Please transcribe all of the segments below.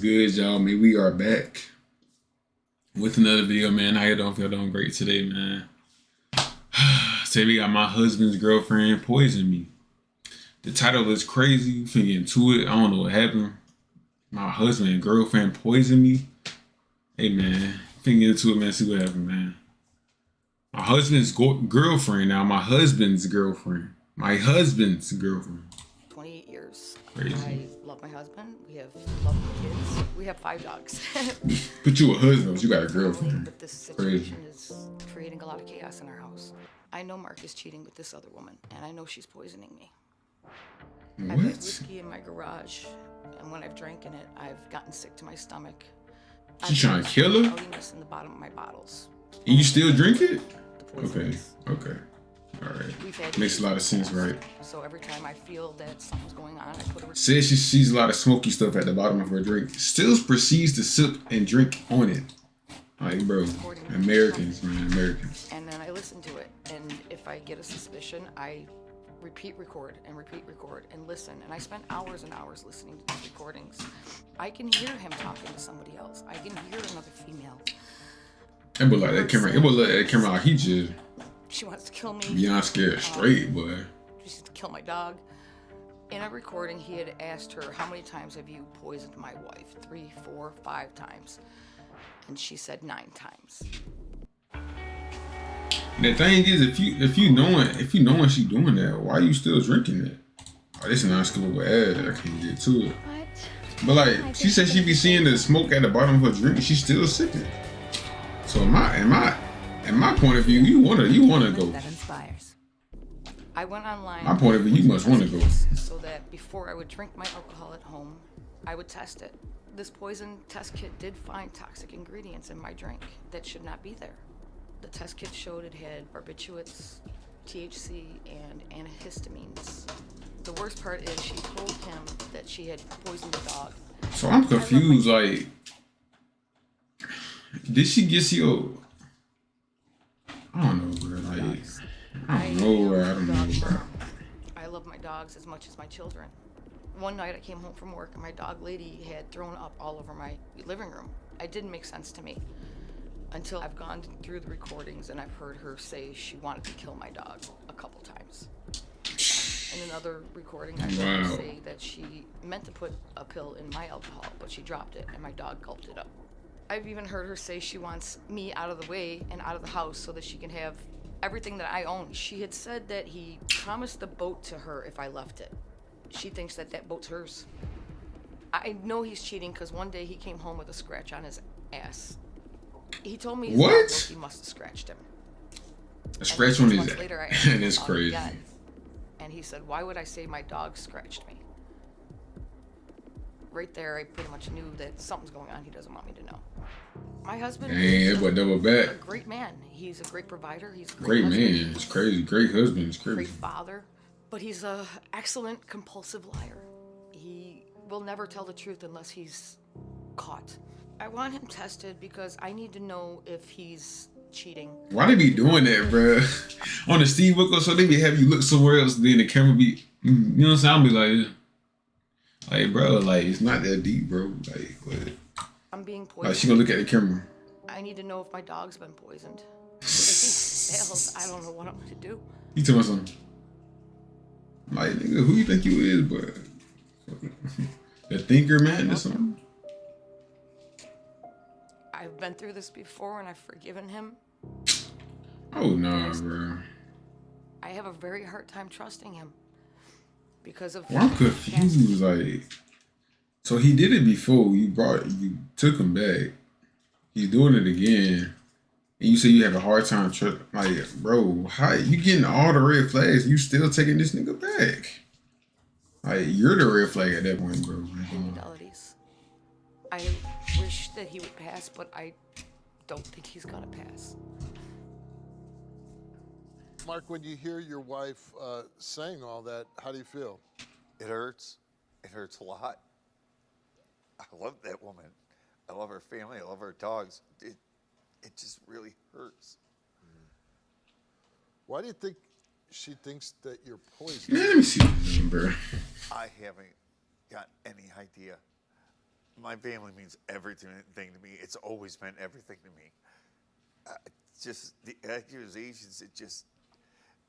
good, y'all? Man, we are back with another video, man. How you doing? Feel doing great today, man. Today we got my husband's girlfriend poisoned me. The title is crazy. Finna get into it. I don't know what happened. My husband and girlfriend poisoned me. Hey, man. Finna get into it, man. See what happened, man. My husband's girlfriend now. My husband's girlfriend. 28 years. Crazy. I love my husband. We have lovely kids. We have 5 dogs. But you a husband, but you got a girlfriend. But this situation is creating a lot of chaos in our house. I know Mark is cheating with this other woman, and I know she's poisoning me. What? I've had whiskey in my garage, and when I've drank in it, I've gotten sick to my stomach. She trying to kill her? Cloudiness in the bottom of my bottles. And you still drink it? The poison. Okay. All right. We've Makes a lot of sense, right? So every time I feel that something's going on, I put a... Says she sees a lot of smoky stuff at the bottom of her drink. Still proceeds to sip and drink on it. Like, bro, Americans, man, Americans. And then I listen to it, and if I get a suspicion, I repeat record and listen. And I spent hours and hours listening to these recordings. I can hear him talking to somebody else. I can hear another female. It would like that camera. It would let that camera like he just... She wants to kill me. Beyond scared straight, boy. She wants to kill my dog. In a recording, he had asked her, how many times have you poisoned my wife? 3, 4, 5 times. And she said 9 times. The thing is, if you knowing she doing that, why are you still drinking it? Oh, this is not skippable ad. I can't get to it. What? But like, she said she be seeing the smoke at the bottom of her drink, and she's still sipping. So in my point of view, you wanna go. That inspires. I went online. My point of view, you must wanna go. So that before I would drink my alcohol at home, I would test it. This poison test kit did find toxic ingredients in my drink that should not be there. The test kit showed it had barbiturates, THC, and antihistamines. The worst part is she told him that she had poisoned the dog. So I'm confused, like, did she get you? I don't know, bro. Like, I don't know, bro. I love my dogs as much as my children. One night I came home from work and my dog lady had thrown up all over my living room. It didn't make sense to me until I've gone through the recordings and I've heard her say she wanted to kill my dog a couple times. In another recording, I heard her say that she meant to put a pill in my alcohol, but she dropped it and my dog gulped it up. I've even heard her say she wants me out of the way and out of the house so that she can have everything that I own. She had said that he promised the boat to her if I left it. She thinks that that boat's hers. I know he's cheating because one day he came home with a scratch on his ass. He told me his dog Loki must have scratched him. A scratch on his ass? That is crazy. Again, and he said, why would I say my dog scratched me? Right there, I pretty much knew that something's going on he doesn't want me to know. My husband is a great man. He's a great provider. He's a great husband. Man. It's crazy. Great husband. It's crazy. Great father. But he's a excellent compulsive liar. He will never tell the truth unless he's caught. I want him tested because I need to know if he's cheating. Why they be doing that, bro? On the Steve Wilkos, so they be have you look somewhere else, then the camera be, you know what I'm saying? I'll be like, bro, like, it's not that deep, bro. Like, what? I'm being poisoned. Like, she gonna look at the camera. I need to know if my dog's been poisoned. If he fails, I don't know what I'm gonna do. You tell me something. Like, nigga, who you think you is, but a thinker, man, or something? I've been through this before and I've forgiven him. Oh, nah, bro. I have a very hard time trusting him because of... Well, I'm confused, like... So he did it before, you took him back. He's doing it again. And you say you have a hard time like, bro, how you getting all the red flags? You still taking this nigga back? Like, you're the red flag at that point, bro. Infidelities. I wish that he would pass, but I don't think he's gonna pass. Mark, when you hear your wife saying all that, how do you feel? It hurts. It hurts a lot. I love that woman. I love her family. I love her dogs. It just really hurts. Why do you think she thinks that you're poisoned? Man, let me see the number. I haven't got any idea. My family means everything to me. It's always meant everything to me. Just the accusations,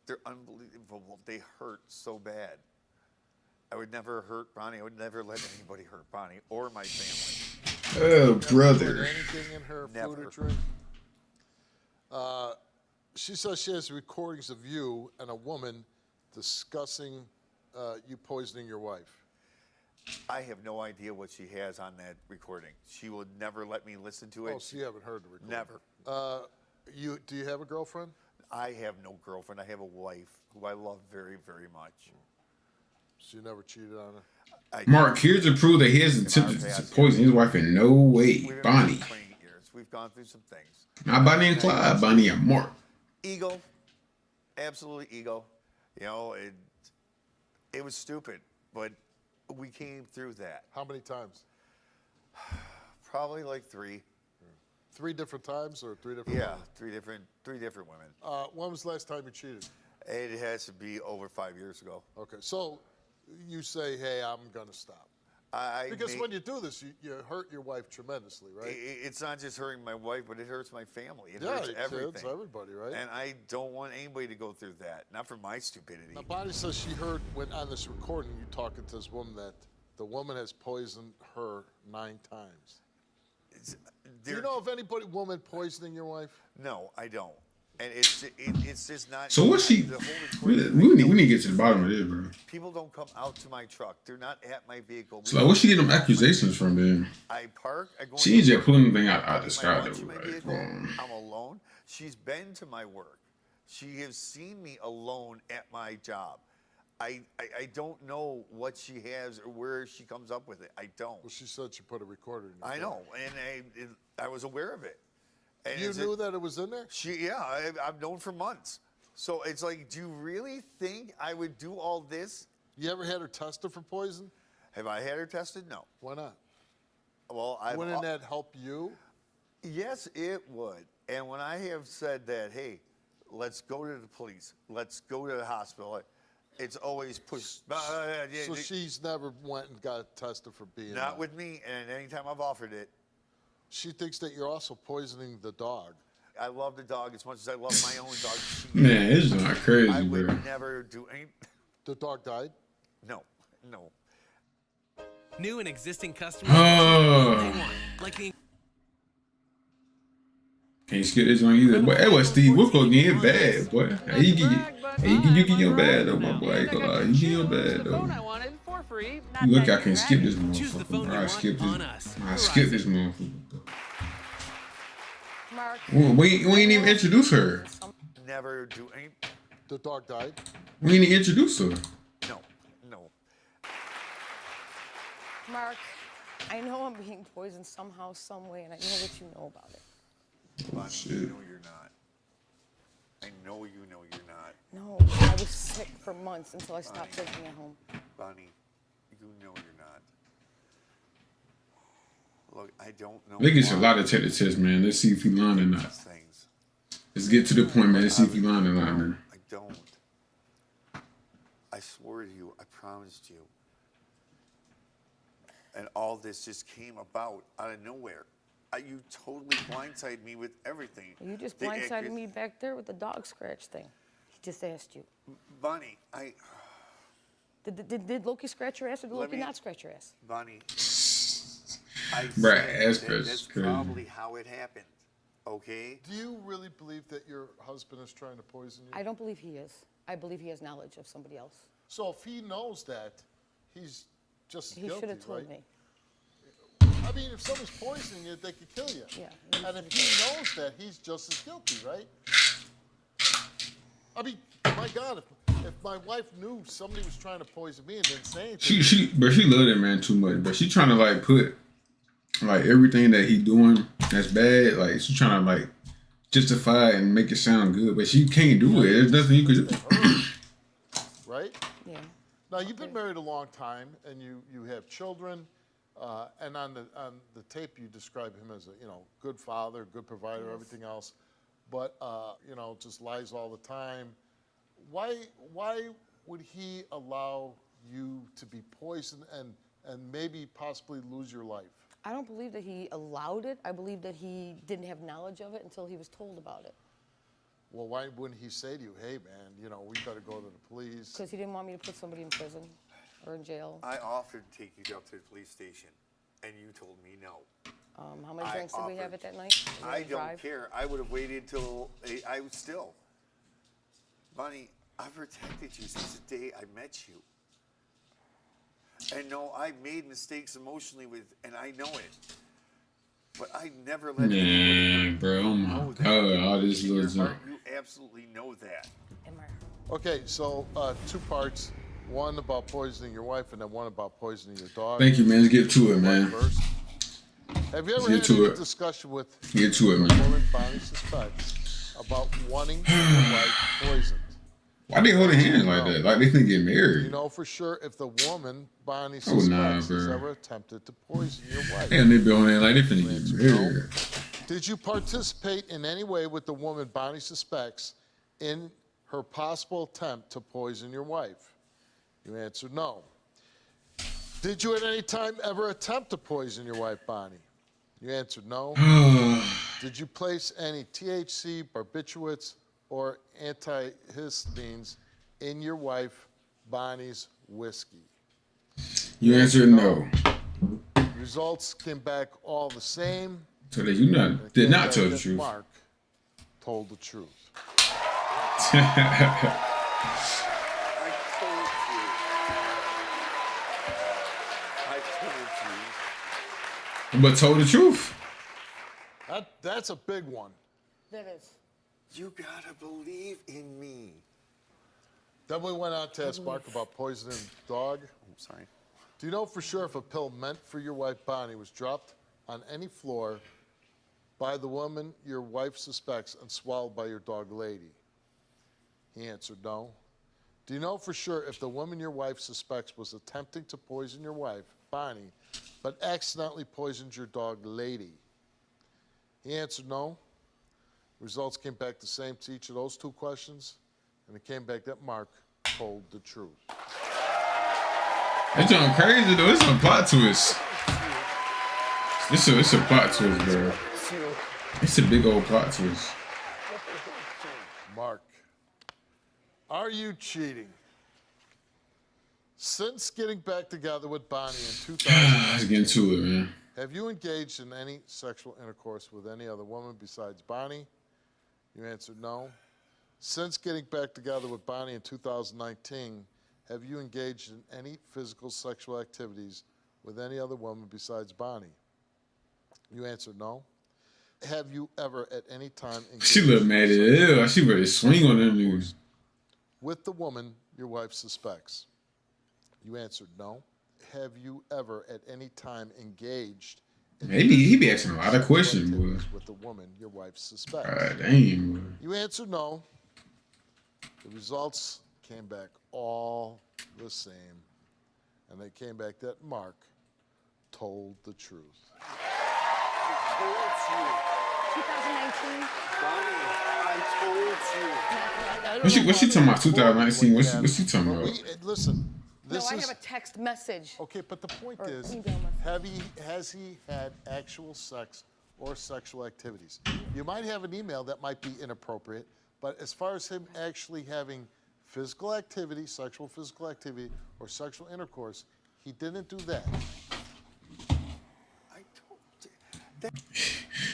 they're unbelievable. They hurt so bad. I would never hurt Bonnie. I would never let anybody hurt Bonnie or my family. Oh, Never brother. put anything in her food Never. or drink? She says she has recordings of you and a woman discussing you poisoning your wife. I have no idea what she has on that recording. She will never let me listen to it. Oh, so you haven't heard the recording? Never. Do you have a girlfriend? I have no girlfriend. I have a wife who I love very, very much. So you never cheated on her? Mark, here's to prove that he has attempted to poison his wife in no way. We've been Bonnie. married 28 years. We've gone through some things. Not Bonnie and Clyde, Bonnie and Mark. Ego. Absolutely ego. You know, it was stupid, but we came through that. How many times? Probably like 3. 3 different times or 3 different? Yeah, three different women. When was the last time you cheated? It has to be over 5 years ago. Okay, so you say, hey, I'm going to stop. Because when you do this, you hurt your wife tremendously, right? It's not just hurting my wife, but it hurts my family. It Yeah, hurts your everything. kids, everybody, right? And I don't want anybody to go through that. Not for my stupidity. Now, Bonnie says she heard when on this recording you talking to this woman that the woman has poisoned her 9 times. Do you know of woman poisoning your wife? No, I don't. And it's just not. So what's she? The whole We recording, need to get to the bottom of this, bro. people don't come out to my truck. They're not at my vehicle. So like, where she get them accusations from, then? I park. I go. She ain't just pulling the thing out the my sky, lunch though. in my Like, vehicle. um, I'm alone. She's been to my work. She has seen me alone at my job. I don't know what she has or where she comes up with it. I don't. Well, she said she put a recorder in your I car. know, and I was aware of it. And You knew that it was in there? I've known for months. So it's like, do you really think I would do all this? You ever had her tested for poison? Have I had her tested? No. Why not? Well, Wouldn't that help you? Yes, it would. And when I have said that, hey, let's go to the police, let's go to the hospital, it's always pushed. So she's never went and got tested for being Not with me, and anytime I've offered it. She thinks that you're also poisoning the dog. I love the dog as much as I love my own dog. man, it's not I crazy, would bro. never do any. The dog died? No. New and existing customers. Oh. They want, like the Can't skip this one either. Boy, that was Steve Wilco getting bad, boy. Hey, you get your bad though, my boy. I ain't gonna lie. You get your bad though. You look, I can't skip this choose the phone motherfucker. you I want skip on this. us. I skip this motherfucker. Mark. We ain't even introduce her. Never do any. The dog died? We ain't even introduce her. No. Mark, I know I'm being poisoned somehow, some way, and I know that you know about it. Bonnie, Shit. you know you're not. I know you know you're not. No, I was sick for months until I stopped living at home. Bonnie, you know you're not. Look, I don't know. They get a why lot of tests, man. Let's see if he lying or not. these things. Let's get to the point, man. Let's see if he lying or not, man. I don't. I swore to you. I promised you. And all this just came about out of nowhere. You totally blindsided me with everything. You just The blindsided accus- me back there with the dog scratch thing. He just asked you. Bonnie, Did Loki scratch your ass or did Let Loki me- not scratch your ass? Bonnie. I Bruh, said that's that's crazy. probably how it happened. Okay? Do you really believe that your husband is trying to poison you? I don't believe he is. I believe he has knowledge of somebody else. So if he knows that, he's just as He guilty, should have told right? me. I mean, if someone's poisoning you, they could kill you. Yeah, And if he knows that, he's just as guilty, right? I mean, my God, if my wife knew somebody was trying to poison me and didn't say anything, She loved that man too much, but she trying to like put like everything that he doing that's bad. Like she trying to like justify it and make it sound good, but she can't do it. There's nothing you could do. right? Yeah. Now you've been married a long time, and you have children, and on the tape you describe him as a good father, good provider, everything else, but just lies all the time. Why would he allow you to be poisoned and maybe possibly lose your life? I don't believe that he allowed it. I believe that he didn't have knowledge of it until he was told about it. Well, why wouldn't he say to you, hey, man, you know, we better go to the police? Because he didn't want me to put somebody in prison or in jail. I offered to take you up to the police station, and you told me no. How many I drinks did we have offered. at that night? Did we I don't drive? care. I would have waited till I was still. Bonnie, I protected you since the day I met you. And no, I made mistakes emotionally and I know it. But I never let Man, bro, oh my know that. God, all this In your little heart, junk. you absolutely know that. In my Okay, so 2 parts. One about poisoning your wife, and then one about poisoning your dog. Thank you, man. Let's get to it, man. First. Have you ever Get had to any it. discussion with Get to it, a man. woman Bonnie suspects about wanting your wife poisoned? Why they holding hands like that? Like they finna get Do you married. know for sure if the woman Bonnie Oh, suspects nah, has bro. ever attempted to poison your wife? And they be on there like they finna Answer get no. married. Did you participate in any way with the woman Bonnie suspects in her possible attempt to poison your wife? You answered no. Did you at any time ever attempt to poison your wife, Bonnie? You answered no. Did you place any THC, barbiturates, or antihistamines in your wife Bonnie's whiskey? You answered no. Results came back all the same. So that you not did not tell the truth. Mark told the truth. I told you. I told you. But told the truth. That's a big one. That is. You gotta believe in me. Then we went on to ask Mark about poisoning the dog. I'm sorry. Do you know for sure if a pill meant for your wife Bonnie was dropped on any floor by the woman your wife suspects and swallowed by your dog Lady? He answered no. Do you know for sure if the woman your wife suspects was attempting to poison your wife, Bonnie, but accidentally poisoned your dog Lady? He answered no. Results came back the same to each of those 2 questions, and it came back that Mark told the truth. It's going crazy though. It's a plot twist. It's a plot twist, bro. It's a big old plot twist. Mark, are you cheating? Since getting back together with Bonnie in 2000, Let's get into it, man. have you engaged in any sexual intercourse with any other woman besides Bonnie? You answered no. Since getting back together with Bonnie in 2019, have you engaged in any physical sexual activities with any other woman besides Bonnie? You answered no. Have you ever at any time engaged She look mad as hell. She ready to swing on them niggas. with the woman your wife suspects? You answered no. Have you ever at any time engaged in Maybe he be asking a lot of sexual questions, boy. activities with the woman your wife suspects? God damn, boy. You answered no. The results came back all the same, and they came back that Mark told the truth. I told you. 2019. Bonnie, I told you. What's she talking about? 2019. What's she talking But about? listen, No, this I is have a text message. okay. But the point Or is, email message. has he had actual sex or sexual activities? You might have an email that might be inappropriate, but as far as him actually having physical activity, sexual physical activity, or sexual intercourse, he didn't do that. I told you.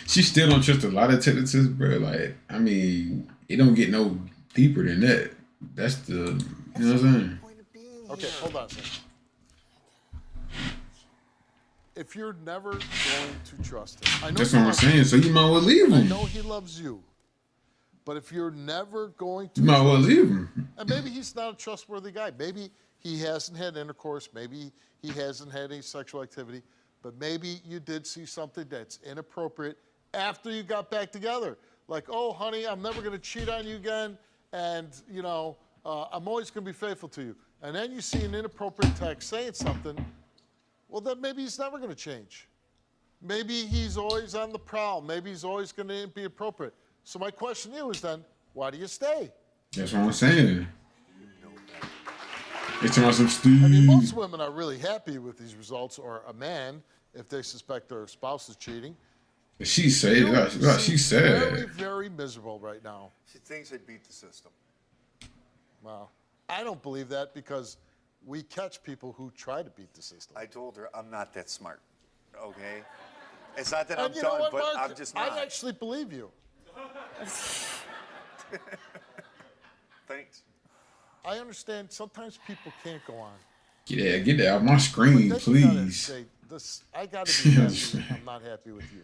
She still don't trust a lot of tendencies, bro. Like, I mean, it don't get no deeper than that. That's the, you know what I'm saying? Point of being Okay, here. hold on a second. If you're never going to trust him, I know That's you what I'm love saying. So you might well leave I him. know he loves you, but if you're never going to You might well trust leave him, him. and maybe he's not a trustworthy guy. Maybe he hasn't had intercourse. Maybe he hasn't had any sexual activity. But maybe you did see something that's inappropriate after you got back together. Like, oh, honey, I'm never going to cheat on you again. And, you know, I'm always going to be faithful to you. And then you see an inappropriate text saying something. Well, then maybe he's never going to change. Maybe he's always on the prowl. Maybe he's always going to be appropriate. So my question to you is then, why do you stay? That's what I'm saying. It's talking about some I mean, most Steve. women are really happy with these results, or a man if they suspect their spouse is cheating. She said, she Seem said. very, very miserable right now. She thinks I beat the system. Well, I don't believe that because we catch people who try to beat the system. I told her I'm not that smart. Okay? It's not that I'm And you know done, what, but Mark? I'm just not. I actually believe you. Thanks. I understand sometimes people can't go on. Get that out my screen, But then you gotta please. say, this, I gotta be happy. I'm not happy with you.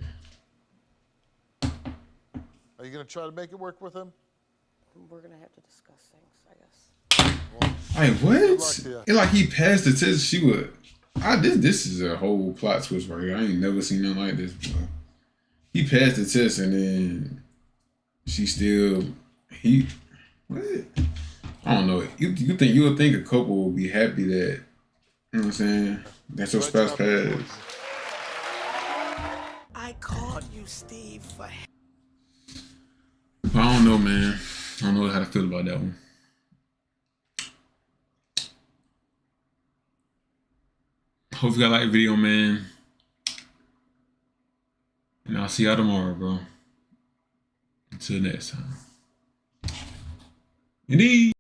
Are you gonna try to make it work with him? We're gonna have to discuss things, I guess. Hey, luck what? to you. It like he passed the test. She would. This is a whole plot twist right here. I ain't never seen nothing like this before. He passed the test and then she still what? I don't know. You would think a couple would be happy that, you know what I'm saying? That's your spouse passed. I called you, Steve, for I don't know, man. I don't know how to feel about that one. Hope you guys like the video, man. And I'll see y'all tomorrow, bro. Until next time. Indeed.